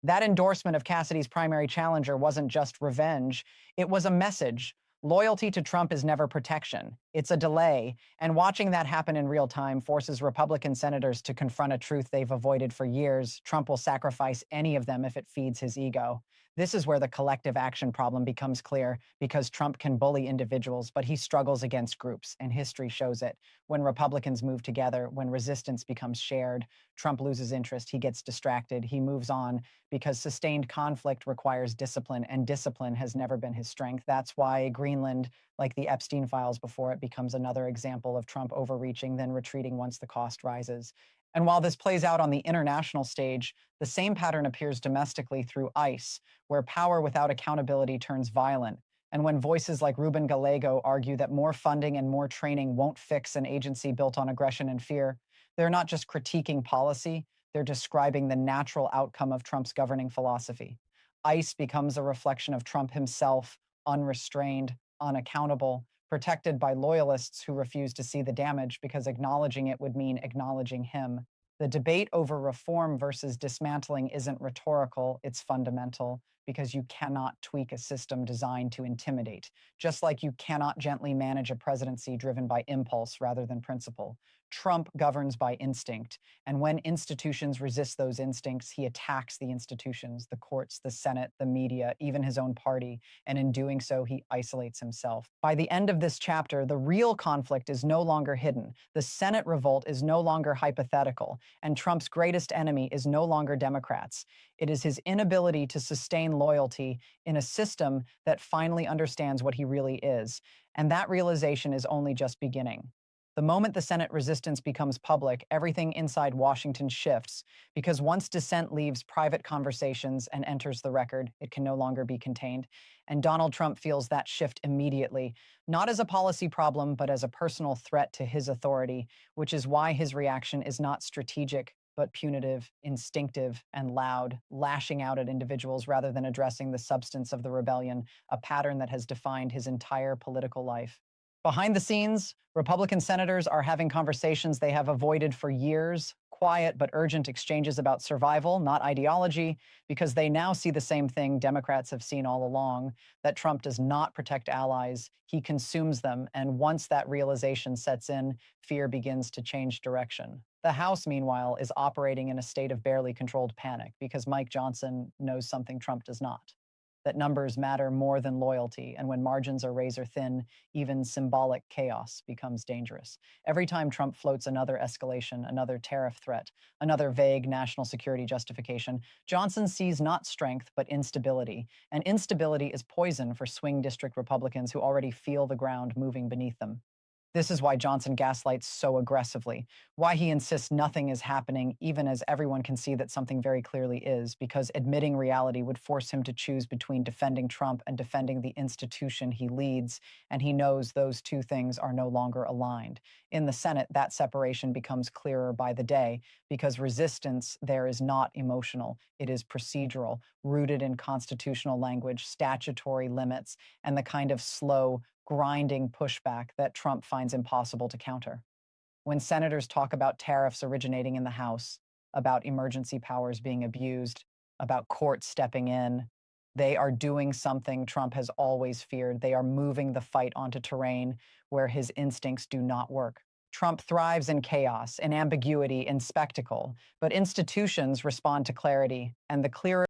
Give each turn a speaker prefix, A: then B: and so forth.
A: That endorsement of Cassidy's primary challenger wasn't just revenge, it was a message. Loyalty to Trump is never protection, it's a delay. And watching that happen in real time forces Republican senators to confront a truth they've avoided for years. Trump will sacrifice any of them if it feeds his ego. This is where the collective action problem becomes clear because Trump can bully individuals, but he struggles against groups, and history shows it. When Republicans move together, when resistance becomes shared, Trump loses interest, he gets distracted, he moves on because sustained conflict requires discipline, and discipline has never been his strength. That's why Greenland, like the Epstein files before it, becomes another example of Trump overreaching, then retreating once the cost rises. And while this plays out on the international stage, the same pattern appears domestically through ICE, where power without accountability turns violent. And when voices like Ruben Gallego argue that more funding and more training won't fix an agency built on aggression and fear, they're not just critiquing policy, they're describing the natural outcome of Trump's governing philosophy. ICE becomes a reflection of Trump himself, unrestrained, unaccountable, protected by loyalists who refuse to see the damage because acknowledging it would mean acknowledging him. The debate over reform versus dismantling isn't rhetorical, it's fundamental because you cannot tweak a system designed to intimidate, just like you cannot gently manage a presidency driven by impulse rather than principle. Trump governs by instinct, and when institutions resist those instincts, he attacks the institutions, the courts, the Senate, the media, even his own party, and in doing so, he isolates himself. By the end of this chapter, the real conflict is no longer hidden. The Senate revolt is no longer hypothetical, and Trump's greatest enemy is no longer Democrats. It is his inability to sustain loyalty in a system that finally understands what he really is. And that realization is only just beginning. The moment the Senate resistance becomes public, everything inside Washington shifts, because once dissent leaves private conversations and enters the record, it can no longer be contained. And Donald Trump feels that shift immediately, not as a policy problem, but as a personal threat to his authority, which is why his reaction is not strategic, but punitive, instinctive, and loud, lashing out at individuals rather than addressing the substance of the rebellion, a pattern that has defined his entire political life. Behind the scenes, Republican senators are having conversations they have avoided for years, quiet but urgent exchanges about survival, not ideology, because they now see the same thing Democrats have seen all along, that Trump does not protect allies, he consumes them, and once that realization sets in, fear begins to change direction. The House, meanwhile, is operating in a state of barely controlled panic because Mike Johnson knows something Trump does not, that numbers matter more than loyalty, and when margins are razor thin, even symbolic chaos becomes dangerous. Every time Trump floats another escalation, another tariff threat, another vague national security justification, Johnson sees not strength, but instability. And instability is poison for swing district Republicans who already feel the ground moving beneath them. This is why Johnson gaslights so aggressively, why he insists nothing is happening, even as everyone can see that something very clearly is, because admitting reality would force him to choose between defending Trump and defending the institution he leads, and he knows those two things are no longer aligned. In the Senate, that separation becomes clearer by the day, because resistance there is not emotional, it is procedural, rooted in constitutional language, statutory limits, and the kind of slow, grinding pushback that Trump finds impossible to counter. When senators talk about tariffs originating in the House, about emergency powers being abused, about courts stepping in, they are doing something Trump has always feared. They are moving the fight onto terrain where his instincts do not work. Trump thrives in chaos, in ambiguity, in spectacle, but institutions respond to clarity, and the clearer